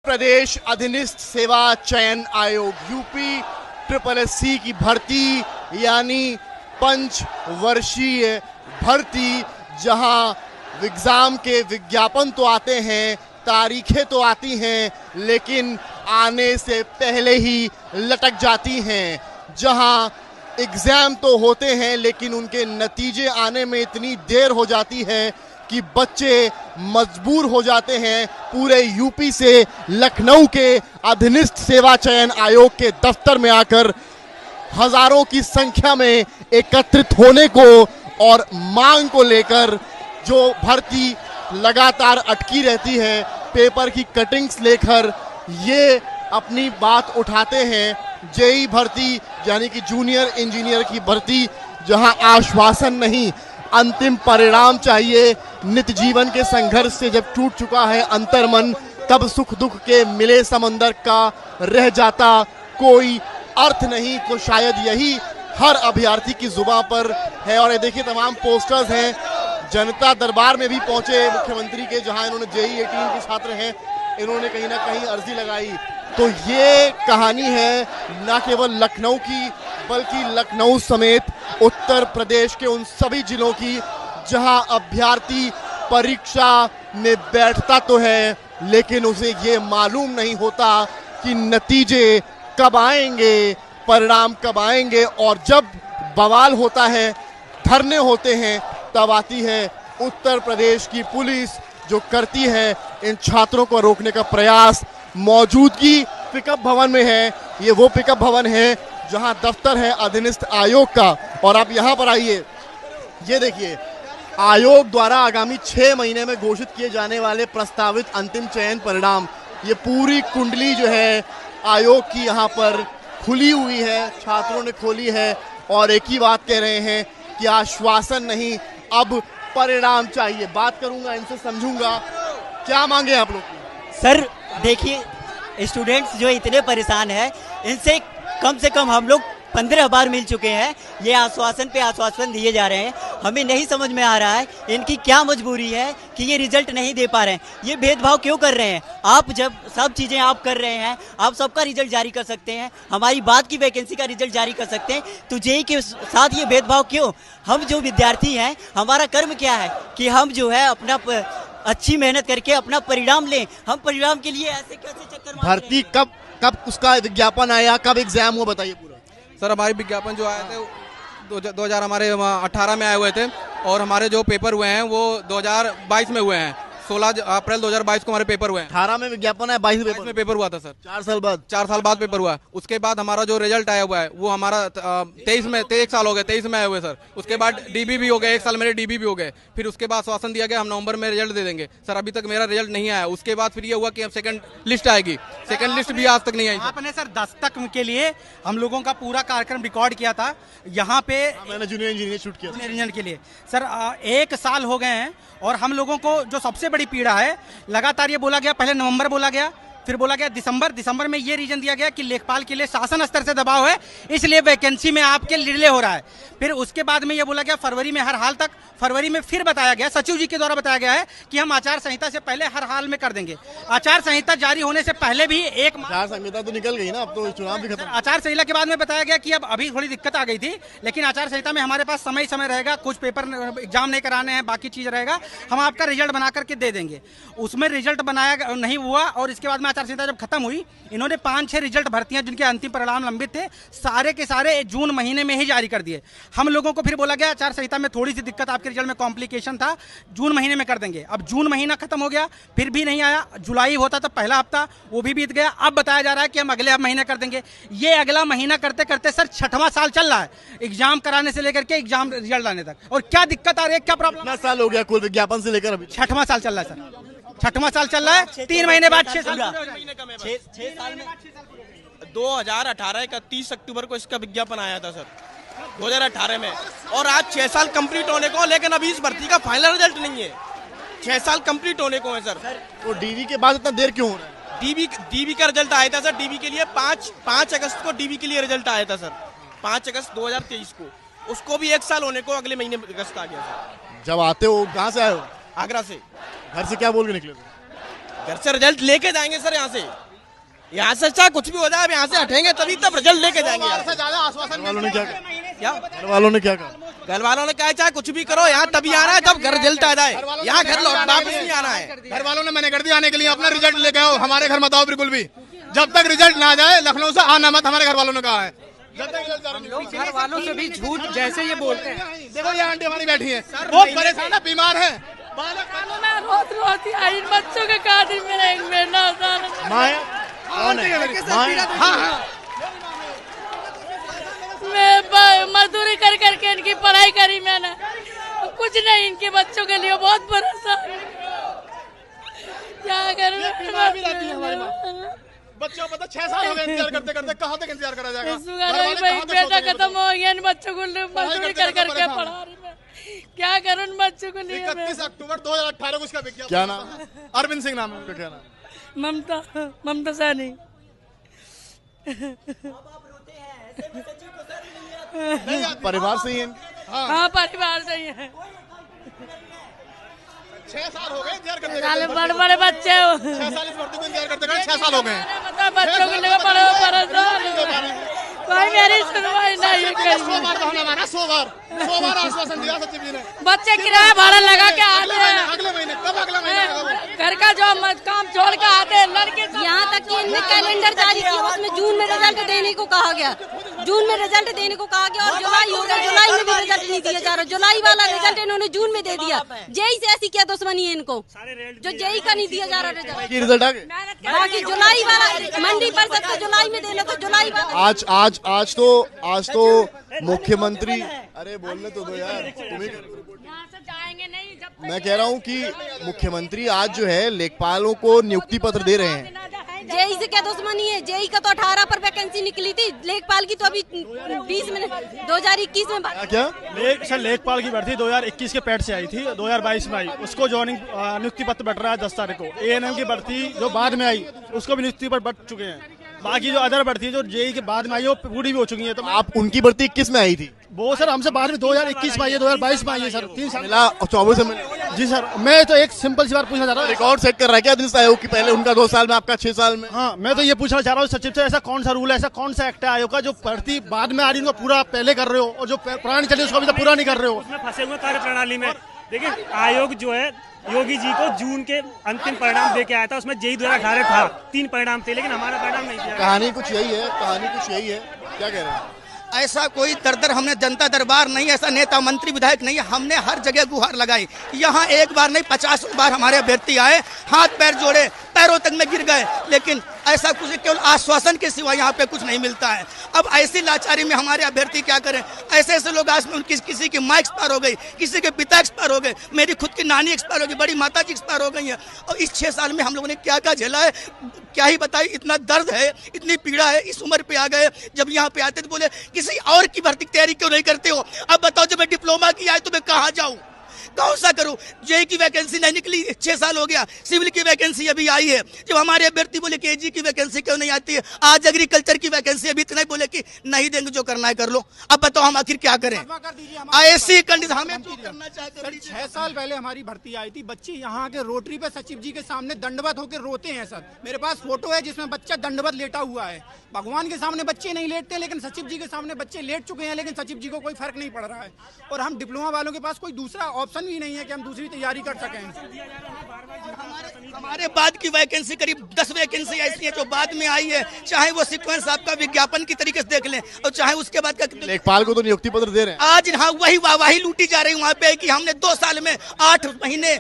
प्रदेश अधीनस्थ सेवा चयन आयोग यूपी SSSC की भर्ती यानी पंचवर्षीय भर्ती, जहां एग्जाम के विज्ञापन तो आते हैं, तारीखें तो आती हैं, लेकिन आने से पहले ही लटक जाती हैं। जहां एग्जाम तो होते हैं लेकिन उनके नतीजे आने में इतनी देर हो जाती है कि बच्चे मजबूर हो जाते हैं पूरे यूपी से लखनऊ के अधीनस्थ सेवा चयन आयोग के दफ्तर में आकर हजारों की संख्या में एकत्रित होने को और मांग को लेकर, जो भर्ती लगातार अटकी रहती है, पेपर की कटिंग्स लेकर ये अपनी बात उठाते हैं। जेई भर्ती यानी कि जूनियर इंजीनियर की भर्ती, जहां आश्वासन नहीं, अंतिम परिणाम चाहिए। नित्य जीवन के संघर्ष से जब टूट चुका है अंतर्मन, तब सुख दुख के मिले समंदर का रह जाता कोई अर्थ नहीं, तो शायद यही हर अभ्यर्थी की जुबान पर है। और ये देखिए तमाम पोस्टर्स हैं, जनता दरबार में भी पहुंचे मुख्यमंत्री के, जहां इन्होंने JEE 18 के छात्र हैं, इन्होंने कहीं ना कहीं अर्जी लगाई। तो ये कहानी है न केवल लखनऊ की, बल्कि लखनऊ समेत उत्तर प्रदेश के उन सभी जिलों की जहां अभ्यर्थी परीक्षा में बैठता तो है लेकिन उसे ये मालूम नहीं होता कि नतीजे कब आएंगे, परिणाम कब आएंगे। और जब बवाल होता है, धरने होते हैं, तब आती है उत्तर प्रदेश की पुलिस, जो करती है इन छात्रों को रोकने का प्रयास। मौजूदगी पिकअप भवन में है, ये वो पिकअप भवन है जहां दफ्तर है अधीनस्थ आयोग का। और आप यहां पर आइए, ये देखिए आयोग द्वारा आगामी 6 महीने में घोषित किए जाने वाले प्रस्तावित अंतिम चयन परिणाम, ये पूरी कुंडली जो है आयोग की यहाँ पर खुली हुई है, छात्रों ने खोली है और एक ही बात कह रहे हैं कि आश्वासन नहीं, अब परिणाम चाहिए। बात करूंगा इनसे, समझूंगा क्या मांगे आप लोग की। सर देखिए, स्टूडेंट्स जो इतने परेशान हैं, इनसे कम से कम हम लोग 15 बार मिल चुके हैं। ये आश्वासन पे आश्वासन दिए जा रहे हैं, हमें नहीं समझ में आ रहा है इनकी क्या मजबूरी है कि ये रिजल्ट नहीं दे पा रहे हैं। ये भेदभाव क्यों कर रहे हैं? आप जब सब चीज़ें आप कर रहे हैं, आप सबका रिजल्ट जारी कर सकते हैं, हमारी बात की वैकेंसी का रिजल्ट जारी कर सकते हैं, तो JEE के साथ ये भेदभाव क्यों? हम जो विद्यार्थी हैं, हमारा कर्म क्या है कि हम जो है अपना अच्छी मेहनत करके अपना परिणाम लें। हम परिणाम के लिए ऐसे कैसे चक्कर मारते हैं? भर्ती कब उसका विज्ञापन आया, कब एग्जाम हुआ, बताइए पूरा। सर हमारे विज्ञापन जो आए थे 2018 में आए हुए थे, और हमारे जो पेपर हुए हैं वो 2022 में हुए हैं। 16 अप्रैल 2022 को हमारे पेपर हुए हैं। 18 में विज्ञापन है, 22 में पेपर हुआ था सर। 4 साल बाद 4 साल बाद पेपर हुआ। उसके बाद हमारा जो रिजल्ट आया हुआ है वो हमारा 23 साल हो गए, 23 में आए हुए सर। उसके बाद DB भी हो गए, 1 साल मेरे DB भी हो गए। फिर उसके बाद आश्वासन दिया गया हम नवंबर में रिजल्ट दे देंगे। सर अभी तक मेरा रिजल्ट नहीं आया। उसके बाद फिर ये हुआ कि अब सेकंड लिस्ट आएगी, सेकंड लिस्ट भी आज तक नहीं आई। आपने सर दस्तक के लिए हम लोगों का पूरा कार्यक्रम रिकॉर्ड किया था यहाँ पे, मैंने जूनियर इंजीनियर शूट किया था। इंजीनियर के लिए सर 1 साल हो गए हैं। और हम लोगों को जो सबसे बड़ी पीड़ा है, लगातार ये बोला गया, पहले नवंबर बोला गया, फिर बोला गया दिसंबर में ये रीजन दिया गया कि लेखपाल के लिए शासन स्तर से दबाव है, इसलिए वैकेंसी में आपके डिले हो रहा है। फिर उसके बाद में ये बोला गया फरवरी में हर हाल तक, फरवरी में फिर बताया गया, सचिव जी के द्वारा बताया गया है कि हम आचार संहिता से पहले हर हाल में कर देंगे। आचार संहिता जारी होने से पहले भी आचार संहिता तो निकल गई ना, अब तो चुनाव भी खत्म। आचार संहिता के बाद में बताया गया कि अब अभी थोड़ी दिक्कत आ गई थी, लेकिन आचार संहिता में हमारे पास समय रहेगा, कुछ पेपर एग्जाम नहीं कराने हैं, बाकी चीज रहेगा, हम आपका रिजल्ट बना करके दे देंगे। उसमें रिजल्ट बनाया नहीं हुआ, और इसके बाद में आचार संहिता जब खत्म हुई, इन्होंने 5-6 रिजल्ट भर्तियां जिनके अंतिम परिणाम लंबित थे, सारे के सारे जून महीने में ही जारी कर दिए। हम लोगों को फिर बोला गया आचार संहिता में थोड़ी सी दिक्कत, आपके रिजल्ट में कॉम्प्लिकेशन था, जून महीने में कर देंगे। अब जून महीना खत्म हो गया, फिर भी नहीं आया। जुलाई होता तो पहला हफ्ता, वो भी बीत गया। अब बताया जा रहा है कि हम अगले महीने कर देंगे। ये अगला महीना करते करते सर 6वां साल चल रहा है, एग्जाम कराने से लेकर के एग्जाम रिजल्ट आने तक। और क्या दिक्कत आ रही है, क्या प्रॉब्लम? कितना साल हो गया कुल विज्ञापन से लेकर अभी? 6वां साल चल रहा है सर, 6वां साल चल रहा है। 3 महीने बाद 6 साल, 6 साल में 2018 31 अक्टूबर को इसका विज्ञापन आया था सर, 2018 में, और आज 6 साल कंप्लीट होने को, लेकिन अभी इस भर्ती का फाइनल रिजल्ट नहीं है। 6 साल कंप्लीट होने को है सर। तो DB के बाद इतना देर क्यों हो रहा है? DB का रिजल्ट आया था सर, DB के लिए 5 अगस्त को DB के लिए रिजल्ट आया था सर, 5 अगस्त 2023 को। उसको भी 1 साल होने को अगले महीने अगस्त आ गया सर। जब आते हो कहाँ से आए हो? आगरा से। घर से क्या बोल के निकले थे? घर से रिजल्ट लेके जाएंगे सर, यहाँ से चाहे कुछ भी हो जाए, अब यहाँ से हटेंगे तभी तब रिजल्ट लेके जाएंगे। ज्यादा आश्वासन वालों ने क्या कहा? क्या घर वालों ने क्या कहा? घर वालों ने कहा चाहे कुछ भी करो, यहाँ तभी आना है जब घर रिजल्ट आ जाए, यहाँ घर लौट वापस नहीं आना है। घर वालों ने मैंने कर दिया आने के लिए, अपना रिजल्ट लेके आओ, हमारे घर मत आओ बिल्कुल भी, जब तक रिजल्ट ना जाए लखनऊ से आना मत, हमारे घर वालों ने कहा है। जब तक रिजल्ट घर वालों से भी झूठ जैसे ये बोलते हैं। देखो ये आंटी हमारी बैठी है, वो परेशान है, बीमार है। रोज रोज इन बच्चों के खातिर मेरा एक बेटा मैं मजदूरी कर करके इनकी पढ़ाई करी मैंने, कुछ नहीं इनके बच्चों के लिए बहुत परेशान। क्या करूं? बच्चों पता 6 साल हो गए इंतजार करते करते, कहाँ तक इंतजार करा जाएगा? बेटा खत्म हो गया, इन बच्चों को मजदूरी कर करके पढ़ा रही मैं, क्या करूं इन बच्चों को लिए? 31 अक्टूबर 2018 को इसका विज्ञापन। क्या नाम? अरविंद सिंह नाम है उनका। क्या नाम? ममता सहनी। परिवार से ही है? हाँ परिवार से ही है। 6 साल हो गए इंतजार करते, बड़े बड़े बच्चे 6 साल इस भर्ती को इंतजार करते करते 6 साल हो गए। बच्चों के लिए बड़े परेशान, कोई मेरी सुनवाई नहीं करी। 100 बार बहाना मारा, 100 बार आश्वासन दिया सचिव जी ने। बच्चे किराया भाड़ा लगा के आते हैं, अगले महीने कब? अगले महीने घर का जो काम छोड़ के आते हैं लड़के। यहाँ तक कि इनने कैलेंडर जारी किया, उसमें जून में रिजल्ट देने को कहा गया, जून में रिजल्ट देने को कहा गया, और जुलाई हो गया, जुलाई में भी रिजल्ट नहीं दिया जा रहा। जुलाई वाला रिजल्ट इन्होंने जून में दे दिया। जेई से ऐसी क्या दुश्मनी है इनको, जो जेई का नहीं दिया जा रहा रिजल्ट आ गया। बाकी जुलाई वाला मंडी परिषद का जुलाई में देना, तो जुलाई वाला आज तो मुख्यमंत्री, अरे बोलने तो दो यार, तुम्हें जाएंगे नहीं जब मैं कह रहा हूँ कि मुख्यमंत्री आज जो है लेखपालों को नियुक्ति पत्र दे रहे हैं। जेई से क्या दुश्मनी है? जेई का तो 18 पर वैकेंसी निकली थी, लेखपाल की तो अभी 20 में 2021 में। क्या सर लेखपाल की भर्ती 2021 के पैड से आई थी, 2022 में आई, उसको ज्वाइनिंग नियुक्ति पत्र बट रहा है 10 तारीख को। एएनएम की भर्ती जो बाद में आई उसको भी नियुक्ति पत्र बट चुके हैं। बाकी जो अदर भर्ती जो जेई के बाद में आई है वो पूरी भी हो चुकी है। तो आप उनकी भर्ती 21 में आई थी? वो सर हमसे बाद में 2021 में आई है, 2022 में आई है सर, 3 साल मिला और 24 में मिला। जी सर, मैं तो एक सिंपल सी बात पूछना चाह रहा हूँ, रिकॉर्ड सेट कर रहा है क्या दिन आयोग की? पहले उनका 2 साल में, आपका 6 साल में। हाँ, मैं तो ये पूछना चाह रहा हूँ सचिव से, ऐसा कौन सा रूल है, ऐसा कौन सा एक्ट है आयोग का जो भर्ती बाद में आ रही है उनको पूरा पहले कर रहे हो, और जो पुरानी चली उसको अभी तक पूरा नहीं कर रहे हो? उसमें फंसे हुए कार्य प्रणाली में। देखिए आयोग जो है योगी जी को जून के अंतिम परिणाम दे के आया था, उसमें जेई 2018 था, 3 परिणाम थे, लेकिन हमारा परिणाम नहीं दिया। कहानी कुछ यही है, क्या कह रहे हैं? ऐसा कोई दर हमने जनता दरबार नहीं, ऐसा नेता मंत्री विधायक नहीं, हमने हर जगह गुहार लगाई। यहाँ एक बार नहीं 50 बार हमारे अभ्यर्थी आए, हाथ पैर जोड़े, पैरों तक में गिर गए, लेकिन ऐसा कुछ केवल आश्वासन के सिवा यहाँ पे कुछ नहीं मिलता है। अब ऐसी लाचारी में हमारे अभ्यर्थी क्या करें? ऐसे ऐसे लोग आज में किसी की माँ एक्सपायर हो गई, किसी के पिता एक्सपायर हो गए, मेरी खुद की नानी एक्सपायर हो गई, बड़ी माता जी एक्सपायर हो गई है। और इस 6 साल में हम लोगों ने क्या क्या झेला है, क्या ही बताई। इतना दर्द है, इतनी पीड़ा है, इस उम्र पे आ गए। जब यहाँ पे आते तो बोले किसी और की भर्ती की तैयारी क्यों नहीं करते हो? अब बताओ जब मैं डिप्लोमा की आए तो मैं कहाँ जाऊँ, कौन सा करूं? जेई की वैकेंसी नहीं निकली, 6 साल हो गया। सिविल की वैकेंसी अभी आई है, जब हमारे अभ्यर्थी बोले कि एजी की वैकेंसी क्यों नहीं आती है? आज एग्रीकल्चर की वैकेंसी अभी इतना ही बोले कि नहीं देंगे, जो करना है कर लो। अब बताओ हम आखिर क्या करें? ऐसी कंडीशन हमें जो करना चाहते हैं। 6 साल पहले हमारी भर्ती आई थी, बच्चे यहाँ के रोटरी पे सचिव जी के सामने दंडवत होकर रोते हैं सर। मेरे पास फोटो है जिसमें बच्चा दंडवत लेटा हुआ है। भगवान के सामने बच्चे नहीं लेटते, लेकिन सचिव जी के सामने बच्चे लेट चुके हैं, लेकिन सचिव जी को कोई फर्क नहीं पड़ रहा है। और हम डिप्लोमा वालों के पास कोई दूसरा ऑप्शन भी नहीं है कि हम दूसरी तैयारी कर सकें। हमारे बाद की वैकेंसी करीब 10 वैकेंसी ऐसी है जो बाद में आई है, चाहे वो सीक्वेंस आपका विज्ञापन की तरीके से देख लें, और चाहे उसके बाद का। लेखपाल को तो नियुक्ति पत्र दे रहे हैं आज। हाँ, वही वाहवाही लूटी जा रही वहाँ पे कि हमने 2 साल में 8 महीने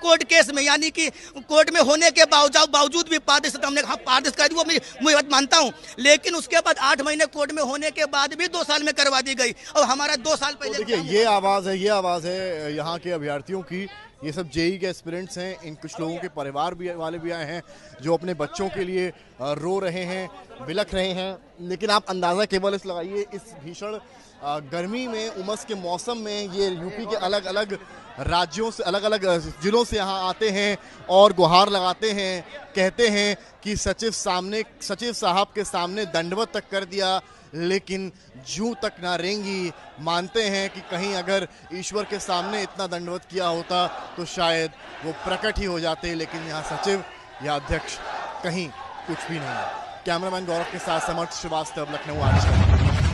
कोर्ट केस में, यानी कि कोर्ट में होने के बावजूद भी पारदर्शिता हमने पारदर्शिता कर दी, वो मैं बात मानता हूँ, लेकिन उसके बाद 8 महीने कोर्ट में होने के बाद भी 2 साल में करवा दी गई, और हमारा 2 साल पहले। देखिए ये आवाज है यहाँ के अभ्यर्थियों की। ये सब जेई के एस्पिरेंट्स हैं। इन कुछ लोगों के परिवार भी वाले भी आए हैं जो अपने बच्चों के लिए रो रहे हैं, बिलख रहे हैं। लेकिन आप अंदाज़ा केवल इस लगाइए, इस भीषण गर्मी में, उमस के मौसम में ये यूपी के अलग अलग राज्यों से, अलग अलग जिलों से यहाँ आते हैं और गुहार लगाते हैं, कहते हैं कि सचिव साहब के सामने दंडवत तक कर दिया, लेकिन जूं तक ना रेंगी। मानते हैं कि कहीं अगर ईश्वर के सामने इतना दंडवत किया होता तो शायद वो प्रकट ही हो जाते, लेकिन यहाँ सचिव या अध्यक्ष कहीं कुछ भी नहीं। कैमरामैन गौरव के साथ समर्थ श्रीवास्तव, लखनऊ आज तक।